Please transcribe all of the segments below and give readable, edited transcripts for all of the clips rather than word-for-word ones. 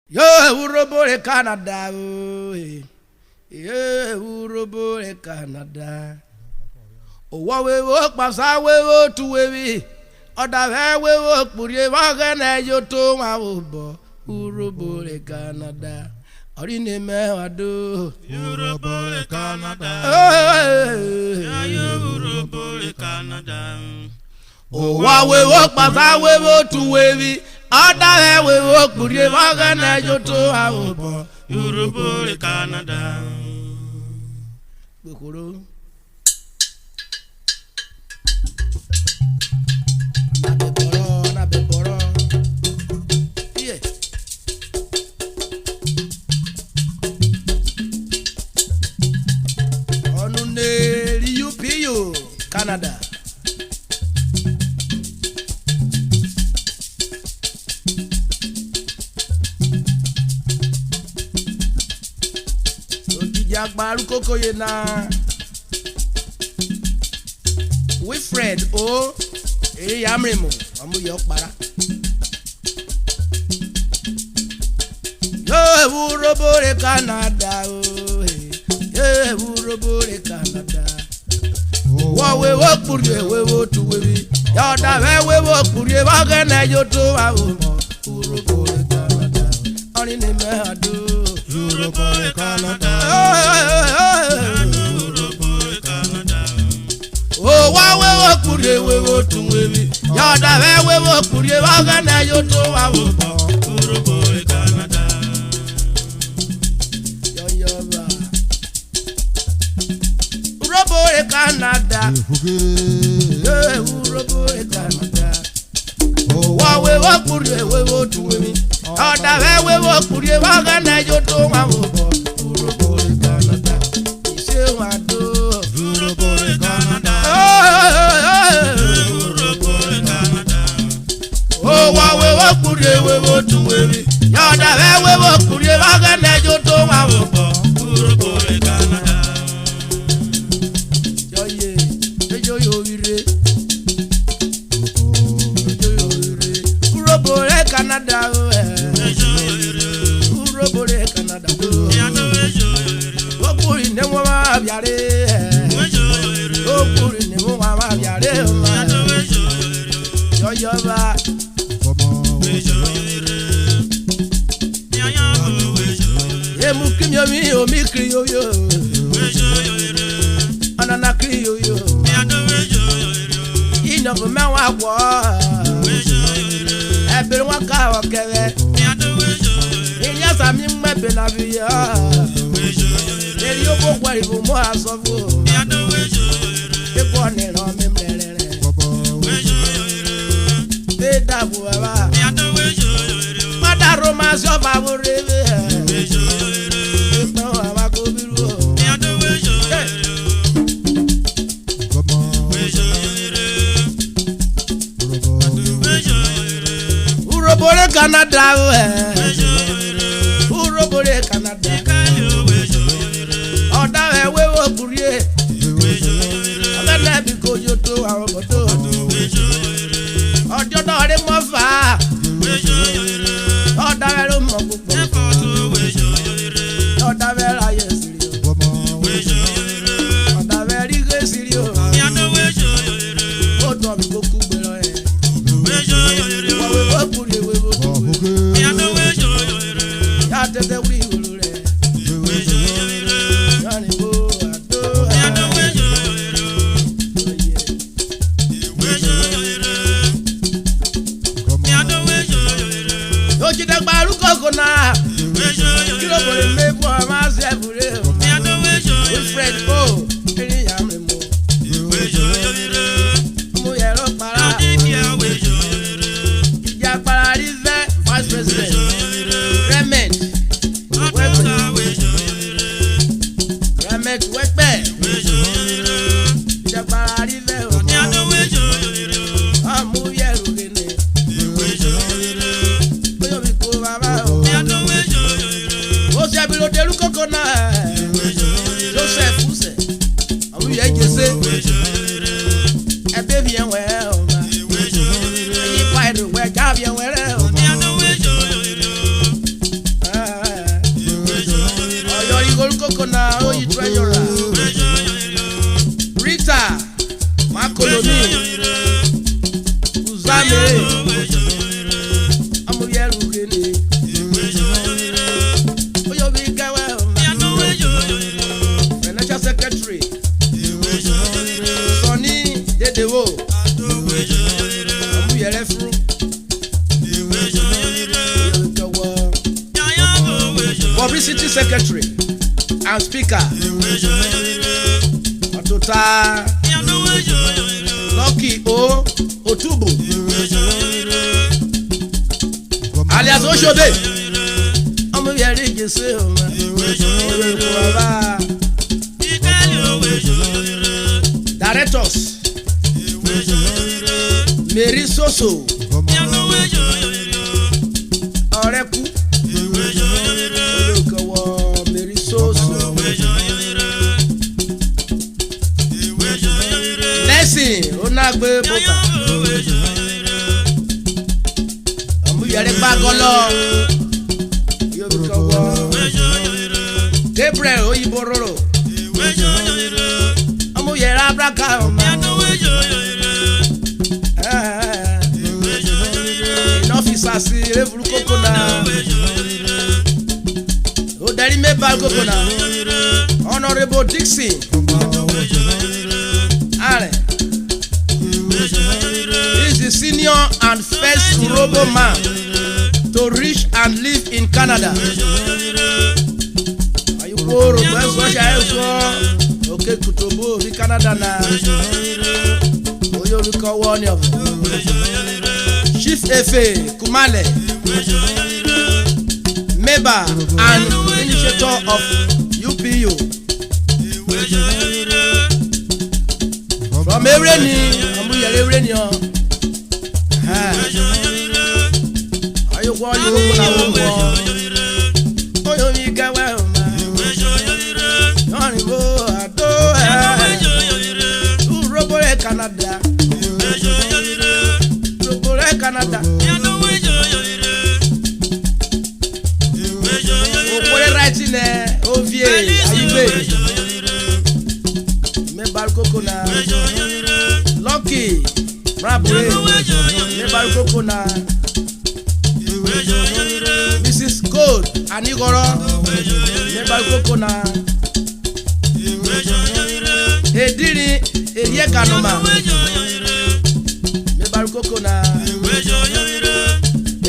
Yo, URHOBO Canada. Yo, URHOBO Canada. Oh, what we work, pass our way to we. Other way we work, put your wagon and you to my URHOBO Canada. Or in the mail, I do. URHOBO Canada. URHOBO Canada. Oh, what we work, pass our way to we. Other way we work, put your wagon and you to our URHOBO Canada. Canada. Jagbaru koko yena. Wilfred o yamremo amu yokpara. Yo URHOBO Canada o. Yo URHOBO Canada. Wo we work for you, we work to we. Yo da we work for you, wa gana yo to wa o. URHOBO Canada. Oni ne me ado. URHOBO Canada. URHOBO Canada. Oh, wa we work for you, we work to we. Yo da we work for you, wa gana yo to wa o. URHOBO Canada. Yo ba. URHOBO Canada. URHOBO Canada. Oh, wa we work for you, we work to we. Other way we work for you, wa gana yo to wa o. URHOBO Canada. Ise wa do. URHOBO Canada. URHOBO Canada. Oh, wa we work for you, we work to we. Other way we work for you, wa gana yo to wa o. URHOBO Canada. URHOBO Canada, URHOBO Canada. Okuri ne mo ma biare. Okuri ne mo ma biare. Yo yo ba. Ye mu kimyo mi o mi kri yo yo. Anana kri yo yo. Ino ko me wa kwa. Ebere wa ka o kere. Inya sa mi mbe na biya. Eri o ko kwa ibu mo asofo. E ko ni ro mi mrere. E da bu ba. Mada romance of our river. E ko wa ko biru. URHOBO Canada, URHOBO Canada. Other way we work for you. Other because you do our photo. Other day more far. Other way more good. Other way I serious. Other very good serious. Other go cook below. We work for you. The we will na oyi treasurer. Rita Makolomi Uzame Amuyeru Kene Oyobi Gawa Financial Secretary Sonny Dedewo Amuyere Fru Publicity Secretary and Speaker Atota Lucky O Otubo alias Oshobe Amuyere Jese Directors Mary Soso Oreku Mary Soso Blessing Onagbe Boka Amuyere Bagolo Yobukawo Gabriel Oyibororo Amuyere Abraka Officers Revulu Kokona Odari Mebal Kokona Honorable Dixon Ale is the senior and first URHOBO man to reach and live in Canada. Ayukoro okay kutobo in Canada na Oyoruka one of Chief Efe Kumale member and initiator of UPU from Ereni Amuyere Ereni Ayukwo Oyomi Gawa URHOBO Canada URHOBO Canada Okore writing Ovie Ayube Mebal Kokona Lucky Rabure Mebal Kokona Mrs. Gold Anigoro Mebal Kokona Ediri Erie Kanoma Mebal Kokona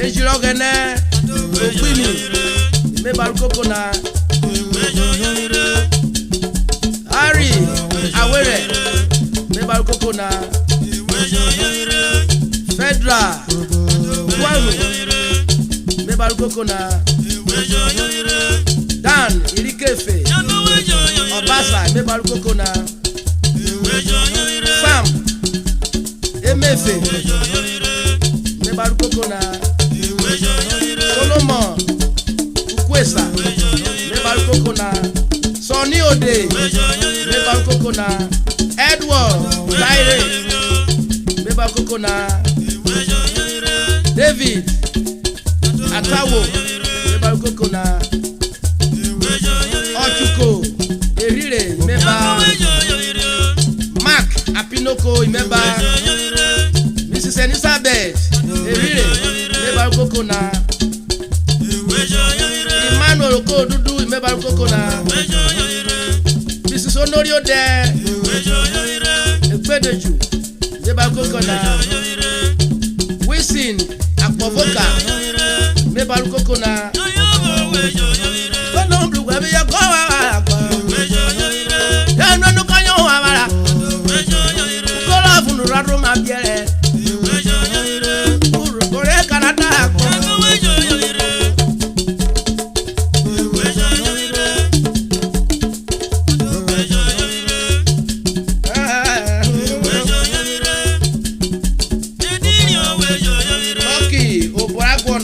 Ejirogene Okwini Mebal Kokona Ari Awere Mebal Kokona Fedra Kwanu Mebal Kokona Dan Irikefe Obasa Mebal Kokona Sam Emefe Mebal Kokona Solomon Ukwesa Mebal Kokona Sonny Ode Mebal Kokona Edward Zaire Mebal Kokona David Atawo Mebal Kokona Ochuko Erire Meba Mark Apinoko Meba Mrs. Elizabeth Erire Mebal Kokona Emmanuel Kodudu Mebal Kokona Mrs. Honorio De Ekpedeju Mebal Kokona Wisin Akpovoka Mebal Kokona Kono Blue Webe ya Gowa Yano Nukanyo Wamara Kola Funurado Mabiere URHOBO Canada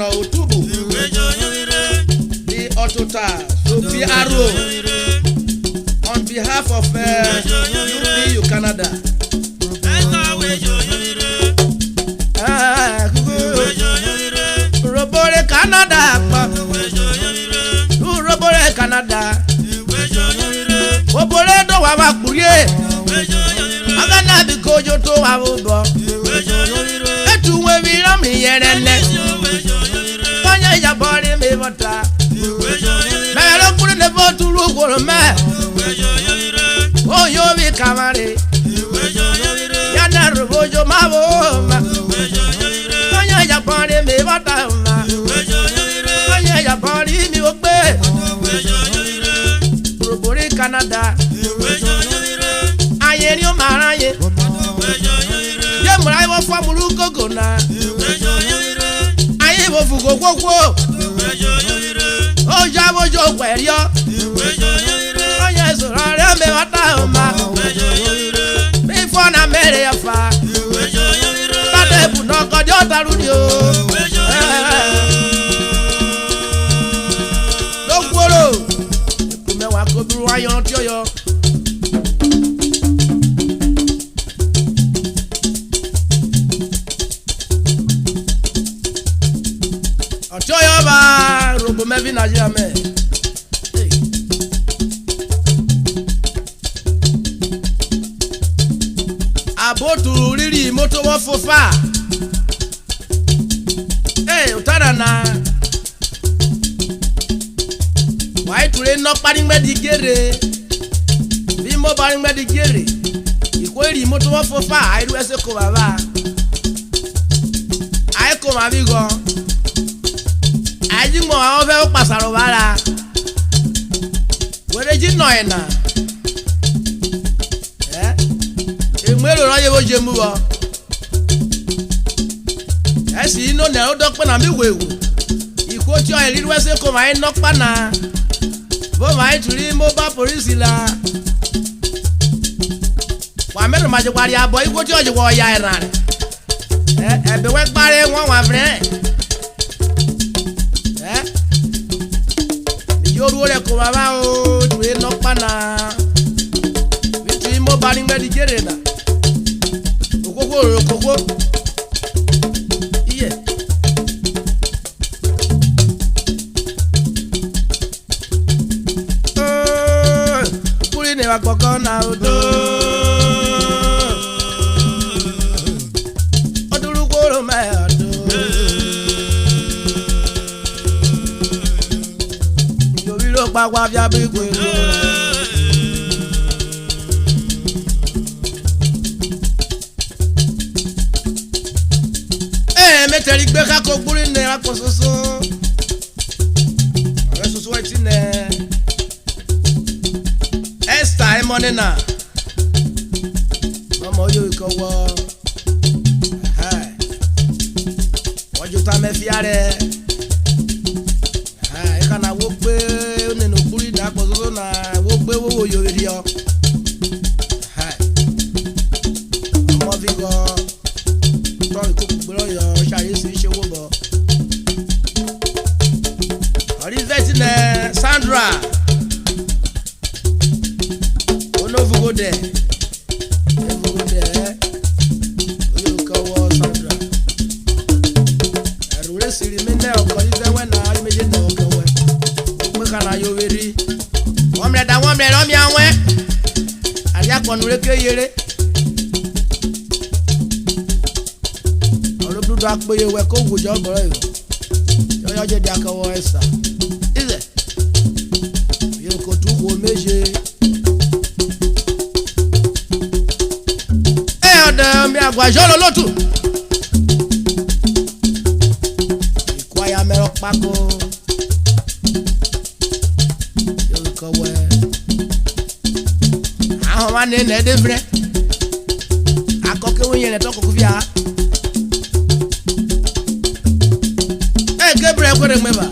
Otubu the Otota Sophie Arrow on behalf of UPU Canada. URHOBO Canada URHOBO Canada wa ma kurie agana bi kojo to wa bo etu we bi ram ni yere ne konya ya bori mi bota me lo kuru ne bo tu lu ko me o yo bi kamare ya na rojo ma bo ma konya ya bori mi bota ma konya ya bori mi o pe robori Canada ayeri o maraye ye mura wo famulu gogo na aye wo fugo gwogwo o ja bo jo gwerio oye soro re me wata ma mi fo na mere afa tade bu no ko jo taru ni o dogboro ku me wa ko duru ayon ti oyo Joyoba robo mevi Nigeria me. Abotu riri moto wo fofa. Utara na. Why ture no pari ngbe gere. Bi mo pari ngbe gere. Iko ri moto wo fofa airu ese ko baba. Ai ko ma bi go. Ajimo àwọn fẹ́ pasaro bara were ji no ina emero ro ye wo je mu wo esi no na o do pe na mi wewu iko ti o ri wese ko ma no pa na bo ma turi mo ba police la wa mero ma je pari abo iko ti o je wo ya ira ebe we pare won wa fre yoru re ko baba o tuwe no pana bitu mo bani ngbe digere na okoko iye kuri ne wa gogo na odo oduru koro ma odo Pagwa via bigwe meteri gbe ka ko gburi ne akososo resoso eti ne esta e monena mama yo ko wo wajuta me fiare kana wo pe nínú kuri da pozo na wo gbe wo yo ri o mo vi go to ko gboro yo sare si se wo bo ori vet ne Sandra ono vugo de oyo ko wo Sandra erure siri me ne o ko ise we na ari meje no ko we kana yo weri womre da womre ro mi anwe ari akonu reke yere oro dudu apoye we ko wojo gboro yo yo je di akawo esa ize yo ko tu ko meje oda mi agwa jolo lotu ikwaya mero pako wa ne ne devre akoke won yen to koku bia Gabriel kwere meba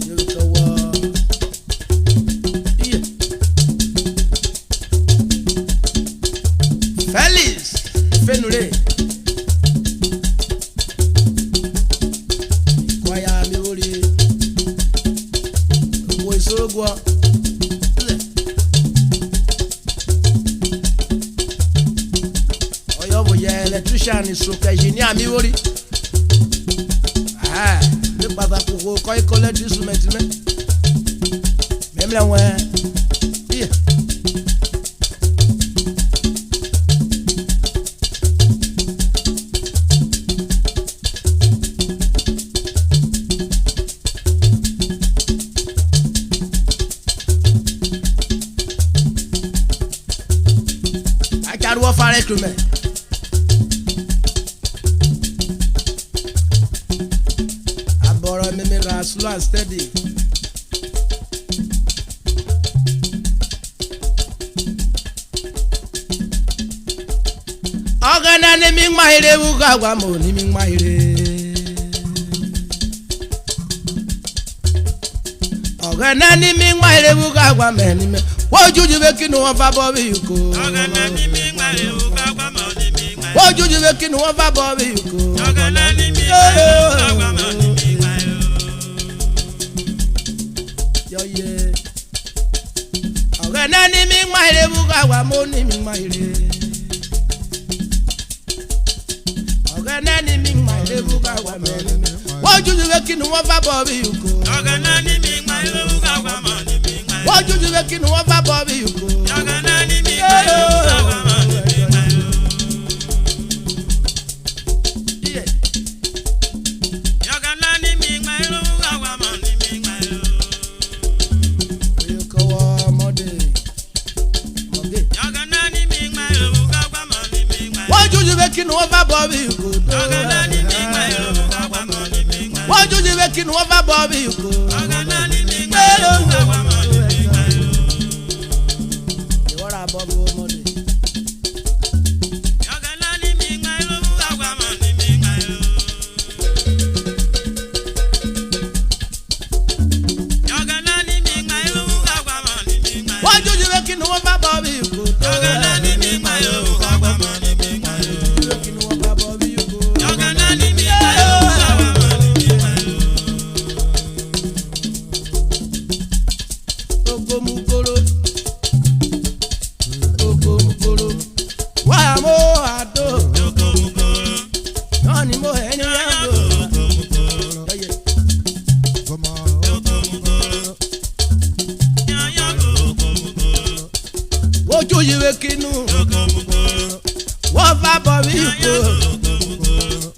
yo ko wa iya Felix fenure kwa ya mi ori wo isogwa electrician stroke engineer mi wori le pata ko collect instrument me même la ouais go for recruitment. I borrow me slow and steady. Ogana ni mi mahire ugawa mo ni mi mahire. Ogana ni mi mahire ugawa me ni me. Wo juju be kinu won fa bo bi ko. Ogana ni mi mahire ugawa mo ni mi mahire. Wo juju be kinu won fa bo bi ko. Ogana ni mi mahire ugawa mo ni mi mahire. Yo ye. Ogana ni mi mahire ugawa mo ni mi mahire. Ogana ni mi mahire ugawa me ni me. Wo juju be kinu won fa bo bi ko. Ogana ni mi mahire ugawa mo ni mi mahire. Wo juju be kinu won fa bo bi ko. Ogana ni mi mahire ugawa mo ni mi mahire. Ogana ni mi mahire ugawa mo ni mi mahire. Oyo ko wa mode. Ogana ni mi mahire ugawa mo ni mi mahire. Wo juju be kinu won fa bo bi ko. Ogana ni mi mahire ugawa mo ni mi mahire. Wo juju be kinu won fa bo bi ko. Ogana ni mi mahire ugawa mo ni mi mahire. Ìwọ́ra bọ́ bí wọ́n mọ́lẹ̀. Ogana ni mi mahire ugawa mo ni mi mahire. Ogana ni mi mahire ugawa mo ni mi mahire. Wọ́n jújú pé kí ni wọ́n bá bọ́ bí ikú tó. Ogana ni mi mahire ugawa mo ni mi mahire. Jújú pé kí ni wọ́n bá bọ́ bí ikú. Ogana ni mi mahire ugawa mo ni mi mahire. Ogomugoro. Ogomugoro. Wà á mú àdó. Ogomugoro. Náà ni mo ẹni yẹn lò. Ogomugoro. Lọ́yẹ̀. Ogomugoro. Yaya ogomugoro. Wọ́n jújú pé kí ni Ogomugoro. wọ́n bá bọ́ bí ikú. Ogomugoro.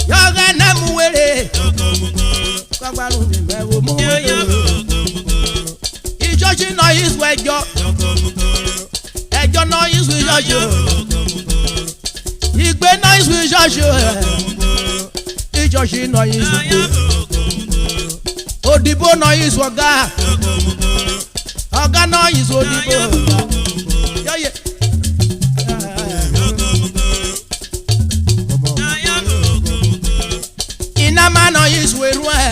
Yọ̀gá náà mú wéré. Ogomugoro. Kọ́gbárùn mi mẹ́wò mú Yaya wéré. ogomugoro. Ìjọ́sí náà yìí sùn ẹjọ́. Ogomugoro. Ẹjọ́ náà yìí sùn ìjọ́sí. Ogomugoro. Ìgbé náà yìí sùn ìjọ́sí. Ogomugoro. Ìjọ́sí náà yìí sùn Yaya gbé. ogomugoro. Òdìbò náà yìí sùn ọ̀gá. Ogomugoro. Ọ̀gá náà yìí sùn òdìbò. Yaya ogomugoro. Yọ̀yẹ̀. Ogomugoro. Yaya ogomugoro. Iná máa náà yìí sùn èrú ẹ̀.